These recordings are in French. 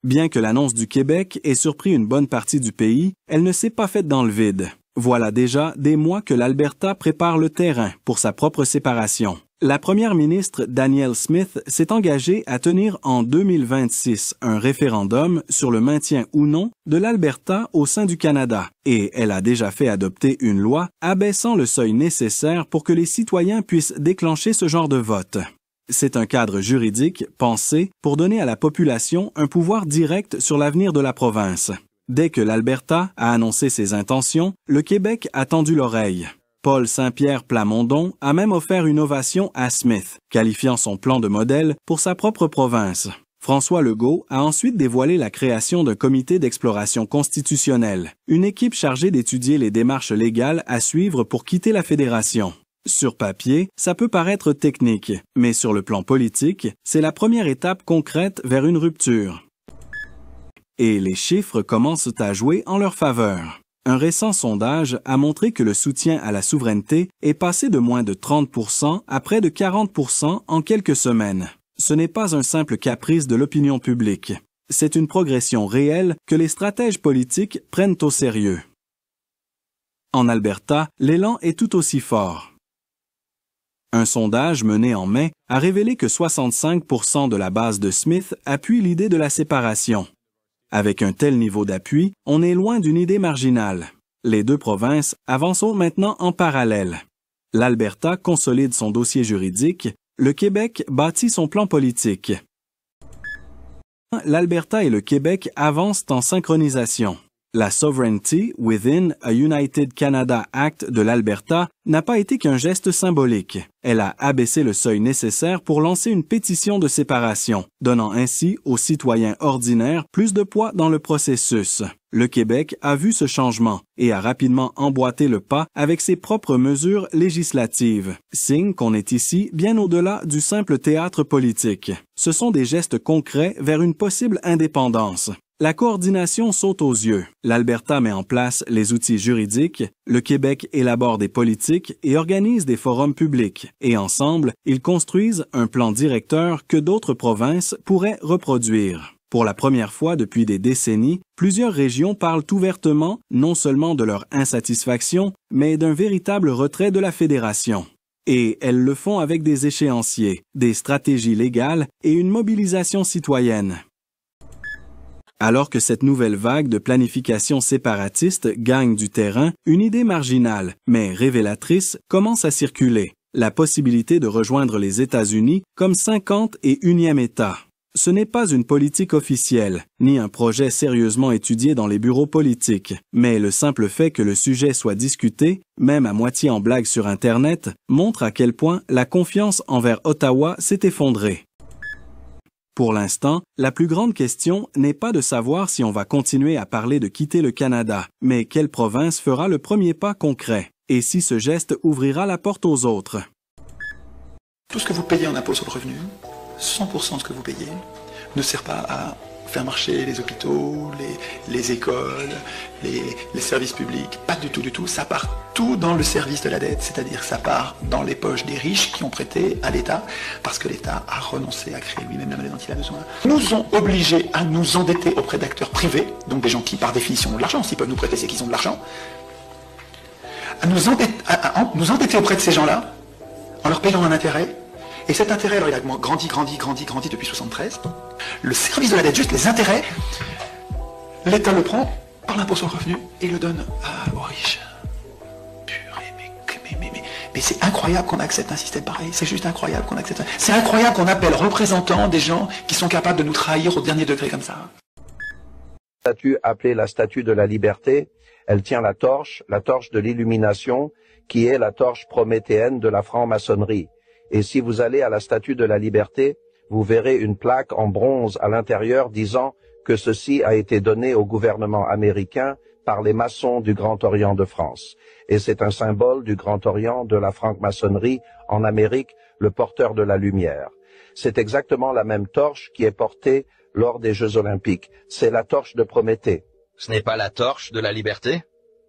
Bien que l'annonce du Québec ait surpris une bonne partie du pays, elle ne s'est pas faite dans le vide. Voilà déjà des mois que l'Alberta prépare le terrain pour sa propre séparation. La première ministre Danielle Smith s'est engagée à tenir en 2026 un référendum sur le maintien ou non de l'Alberta au sein du Canada, et elle a déjà fait adopter une loi abaissant le seuil nécessaire pour que les citoyens puissent déclencher ce genre de vote. C'est un cadre juridique pensé pour donner à la population un pouvoir direct sur l'avenir de la province. Dès que l'Alberta a annoncé ses intentions, le Québec a tendu l'oreille. Paul Saint-Pierre Plamondon a même offert une ovation à Smith, qualifiant son plan de modèle pour sa propre province. François Legault a ensuite dévoilé la création d'un comité d'exploration constitutionnelle, une équipe chargée d'étudier les démarches légales à suivre pour quitter la fédération. Sur papier, ça peut paraître technique, mais sur le plan politique, c'est la première étape concrète vers une rupture. Et les chiffres commencent à jouer en leur faveur. Un récent sondage a montré que le soutien à la souveraineté est passé de moins de 30% à près de 40% en quelques semaines. Ce n'est pas un simple caprice de l'opinion publique. C'est une progression réelle que les stratèges politiques prennent au sérieux. En Alberta, l'élan est tout aussi fort. Un sondage mené en mai a révélé que 65% de la base de Smith appuie l'idée de la séparation. Avec un tel niveau d'appui, on est loin d'une idée marginale. Les deux provinces avancent maintenant en parallèle. L'Alberta consolide son dossier juridique, le Québec bâtit son plan politique. L'Alberta et le Québec avancent en synchronisation. La Sovereignty Within a United Canada Act de l'Alberta n'a pas été qu'un geste symbolique. Elle a abaissé le seuil nécessaire pour lancer une pétition de séparation, donnant ainsi aux citoyens ordinaires plus de poids dans le processus. Le Québec a vu ce changement et a rapidement emboîté le pas avec ses propres mesures législatives, signe qu'on est ici bien au-delà du simple théâtre politique. Ce sont des gestes concrets vers une possible indépendance. La coordination saute aux yeux. L'Alberta met en place les outils juridiques, le Québec élabore des politiques et organise des forums publics. Et ensemble, ils construisent un plan directeur que d'autres provinces pourraient reproduire. Pour la première fois depuis des décennies, plusieurs régions parlent ouvertement non seulement de leur insatisfaction, mais d'un véritable retrait de la fédération. Et elles le font avec des échéanciers, des stratégies légales et une mobilisation citoyenne. Alors que cette nouvelle vague de planification séparatiste gagne du terrain, une idée marginale, mais révélatrice, commence à circuler. La possibilité de rejoindre les États-Unis comme 51e État. Ce n'est pas une politique officielle, ni un projet sérieusement étudié dans les bureaux politiques, mais le simple fait que le sujet soit discuté, même à moitié en blague sur Internet, montre à quel point la confiance envers Ottawa s'est effondrée. Pour l'instant, la plus grande question n'est pas de savoir si on va continuer à parler de quitter le Canada, mais quelle province fera le premier pas concret, et si ce geste ouvrira la porte aux autres. Tout ce que vous payez en impôt sur le revenu, 100% de ce que vous payez, ne sert pas à faire marcher les hôpitaux, les écoles, les services publics, pas du tout, ça part tout dans le service de la dette, c'est-à-dire ça part dans les poches des riches qui ont prêté à l'État, parce que l'État a renoncé à créer lui-même la monnaie dont il a besoin. Nous ont obligés à nous endetter auprès d'acteurs privés, donc des gens qui par définition ont de l'argent, s'ils peuvent nous prêter c'est qu'ils ont de l'argent, à nous endetter auprès de ces gens-là, en leur payant un intérêt. Et cet intérêt, alors il a grandi depuis 73. Le service de la dette, juste les intérêts, l'État le prend par l'impôt sur le revenu et le donne aux riches. Purée, mais c'est incroyable qu'on accepte un système pareil. C'est juste incroyable qu'on accepte. C'est incroyable qu'on appelle représentants des gens qui sont capables de nous trahir au dernier degré comme ça. La statue appelée la statue de la liberté, elle tient la torche de l'illumination, qui est la torche prométhéenne de la franc-maçonnerie. Et si vous allez à la statue de la liberté, vous verrez une plaque en bronze à l'intérieur disant que ceci a été donné au gouvernement américain par les maçons du Grand Orient de France. Et c'est un symbole du Grand Orient, de la franc-maçonnerie en Amérique, le porteur de la lumière. C'est exactement la même torche qui est portée lors des Jeux Olympiques. C'est la torche de Prométhée. Ce n'est pas la torche de la liberté?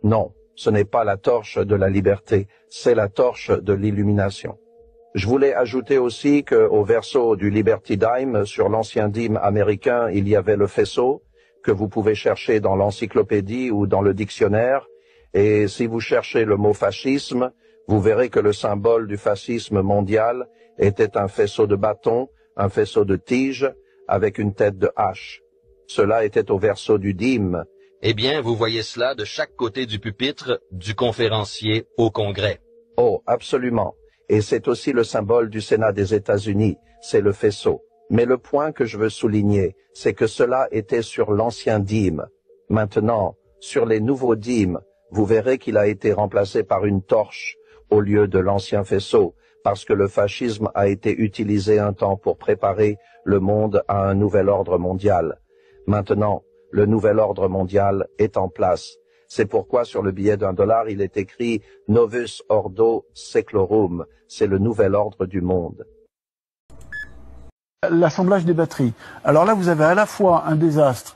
Non, ce n'est pas la torche de la liberté, c'est la torche de l'illumination. Je voulais ajouter aussi qu'au verso du Liberty Dime, sur l'ancien dime américain, il y avait le faisceau que vous pouvez chercher dans l'encyclopédie ou dans le dictionnaire. Et si vous cherchez le mot fascisme, vous verrez que le symbole du fascisme mondial était un faisceau de bâton, un faisceau de tige avec une tête de hache. Cela était au verso du dime. Eh bien, vous voyez cela de chaque côté du pupitre du conférencier au Congrès. Oh, absolument. Et c'est aussi le symbole du Sénat des États-Unis, c'est le faisceau. Mais le point que je veux souligner, c'est que cela était sur l'ancien dime. Maintenant, sur les nouveaux dîmes, vous verrez qu'il a été remplacé par une torche au lieu de l'ancien faisceau, parce que le fascisme a été utilisé un temps pour préparer le monde à un nouvel ordre mondial. Maintenant, le nouvel ordre mondial est en place. C'est pourquoi sur le billet d'$1, il est écrit « Novus Ordo Seclorum », c'est le nouvel ordre du monde. L'assemblage des batteries. Alors là, vous avez à la fois un désastre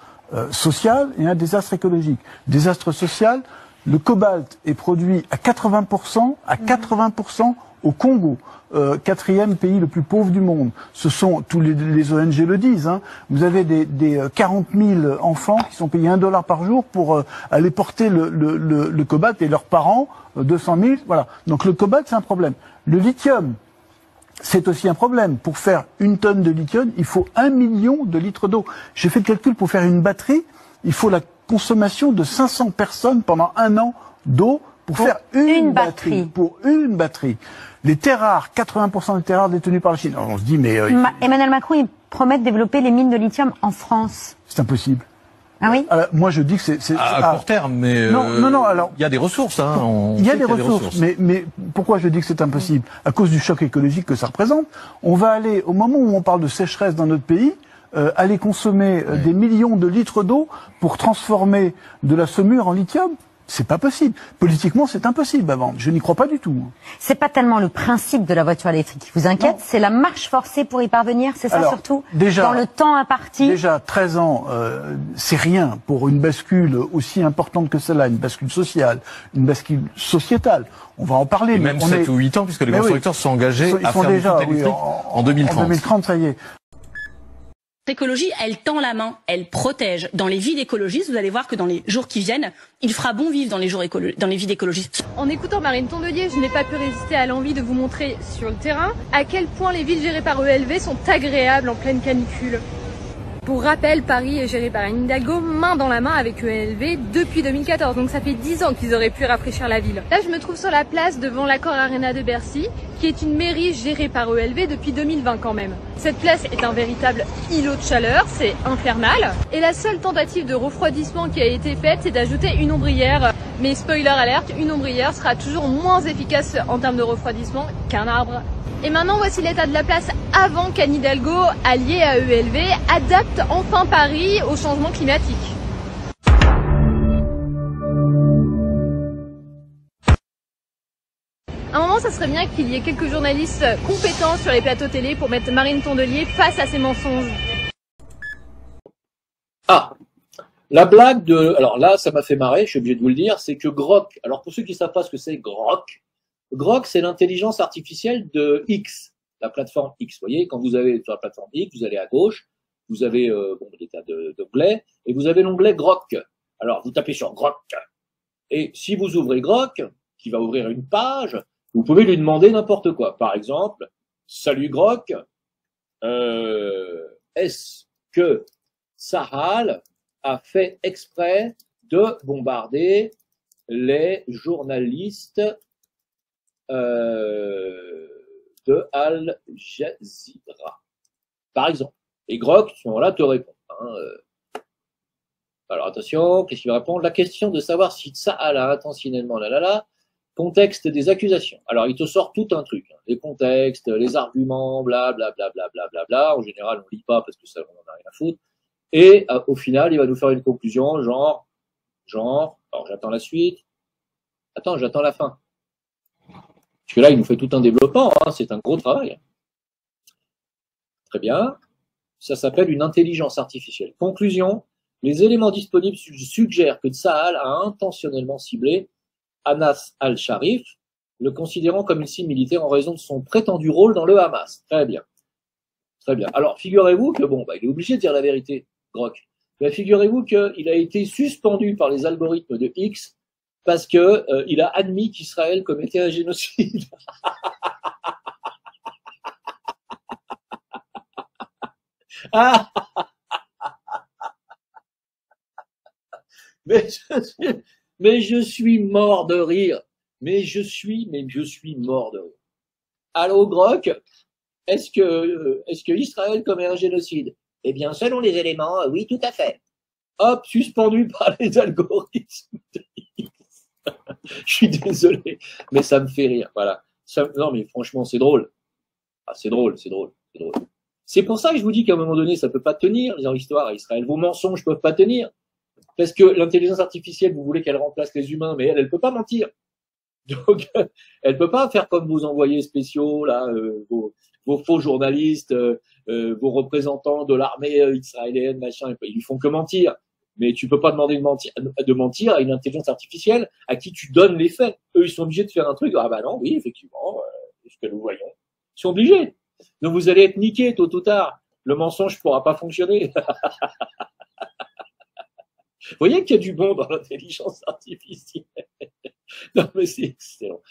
social et un désastre écologique. Désastre social, le cobalt est produit à 80% au Congo, quatrième pays le plus pauvre du monde. Ce sont, tous les ONG le disent, hein. Vous avez des 40 000 enfants qui sont payés $1 par jour pour aller porter le cobalt, et leurs parents 200 000. Voilà. Donc le cobalt, c'est un problème. Le lithium, c'est aussi un problème. Pour faire 1 tonne de lithium, il faut 1 million de litres d'eau. J'ai fait le calcul, pour faire une batterie, il faut la consommation de 500 personnes pendant 1 an d'eau pour faire une batterie. Pour une batterie. Les terres rares, 80% des terres rares détenues par la Chine. Alors on se dit, mais... Emmanuel Macron, il promet de développer les mines de lithium en France. C'est impossible. Ah oui? Alors, moi je dis que c'est... À court terme, mais... Non, alors... Il y a des ressources, hein. Il y a des ressources, mais pourquoi je dis que c'est impossible? À cause du choc écologique que ça représente. On va aller, au moment où on parle de sécheresse dans notre pays, aller consommer des millions de litres d'eau pour transformer de la saumure en lithium. C'est pas possible. Politiquement, c'est impossible à vendre. Je n'y crois pas du tout. C'est pas tellement le principe de la voiture électrique qui vous inquiète, c'est la marche forcée pour y parvenir, c'est ça? Alors, surtout déjà, dans le temps imparti. Déjà, 13 ans, c'est rien pour une bascule aussi importante que celle-là, une bascule sociale, une bascule sociétale. On va en parler. Et même 7 ou 8 ans, puisque les constructeurs se sont engagés à faire déjà, du tout électrique en 2030. En 2030, ça y est. L'écologie, elle tend la main, elle protège. Dans les vies d'écologistes, vous allez voir que dans les jours qui viennent, il fera bon vivre dans les vies d'écologistes. En écoutant Marine Tondelier, je n'ai pas pu résister à l'envie de vous montrer sur le terrain à quel point les villes gérées par ELV sont agréables en pleine canicule. Pour rappel, Paris est géré par Anne Hidalgo, main dans la main avec ELV depuis 2014, donc ça fait 10 ans qu'ils auraient pu rafraîchir la ville. Là, je me trouve sur la place devant l'Accor Arena de Bercy, qui est une mairie gérée par ELV depuis 2020 quand même. Cette place est un véritable îlot de chaleur, c'est infernal. Et la seule tentative de refroidissement qui a été faite, c'est d'ajouter une ombrière. Mais spoiler alerte, une ombrière sera toujours moins efficace en termes de refroidissement qu'un arbre. Et maintenant, voici l'état de la place avant qu'Anne Hidalgo, alliée à ELV, adapte enfin Paris au changement climatique. À un moment, ça serait bien qu'il y ait quelques journalistes compétents sur les plateaux télé pour mettre Marine Tondelier face à ses mensonges. Ah, la blague de... Alors là, ça m'a fait marrer, je suis obligé de vous le dire, c'est que Grok... Alors pour ceux qui ne savent pas ce que c'est Grok, Grok, c'est l'intelligence artificielle de X, la plateforme X. Vous voyez, quand vous avez sur la plateforme X, vous allez à gauche, vous avez des tas d'onglets, et vous avez l'onglet Grok. Alors, vous tapez sur Grok, et si vous ouvrez Grok, qui va ouvrir une page, vous pouvez lui demander n'importe quoi. Par exemple, salut Grok, est-ce que Sahal a fait exprès de bombarder les journalistes de Al Jazeera, par exemple. Et Grok, à ce moment-là, te répond. Alors attention, qu'est-ce qu'il va répondre? La question de savoir si Sahal a intentionnellement contexte des accusations. Alors il te sort tout un truc, les contextes, les arguments, bla bla bla bla bla bla bla. En général, on lit pas parce que ça, on en a rien à foutre. Et au final, il va nous faire une conclusion, genre. Alors j'attends la suite. Attends, j'attends la fin. Parce que là, il nous fait tout un développement, c'est un gros travail. Très bien. Ça s'appelle une intelligence artificielle. Conclusion, les éléments disponibles suggèrent que Tsahal a intentionnellement ciblé Anas al-Sharif, le considérant comme une cible militaire en raison de son prétendu rôle dans le Hamas. Très bien. Très bien. Alors, figurez-vous que, bon, il est obligé de dire la vérité, Grok. Mais figurez-vous qu'il a été suspendu par les algorithmes de X parce que il a admis qu'Israël commettait un génocide. Ah mais je suis mort de rire. Mais je suis mort de rire. Allô, Grok, est-ce que Israël commet un génocide? Eh bien, selon les éléments, oui, tout à fait. Hop, suspendu par les algorithmes. Je suis désolé, mais ça me fait rire. Voilà. Non, mais franchement, c'est drôle. Ah, c'est drôle. C'est pour ça que je vous dis qu'à un moment donné, ça peut pas tenir, dans l'histoire à Israël. Vos mensonges peuvent pas tenir. Parce que l'intelligence artificielle, vous voulez qu'elle remplace les humains, mais elle peut pas mentir. Donc, elle peut pas faire comme vos envoyés spéciaux, là, vos faux journalistes, vos représentants de l'armée israélienne, machin. Ils lui font que mentir. Mais tu peux pas demander de mentir à une intelligence artificielle à qui tu donnes les faits. Eux, ils sont obligés de faire un truc. Ah bah non, oui, effectivement, c'est ce que nous voyons. Ils sont obligés. Donc vous allez être niqués tôt ou tard. Le mensonge pourra pas fonctionner. Vous voyez qu'il y a du bon dans l'intelligence artificielle. Non mais c'est excellent.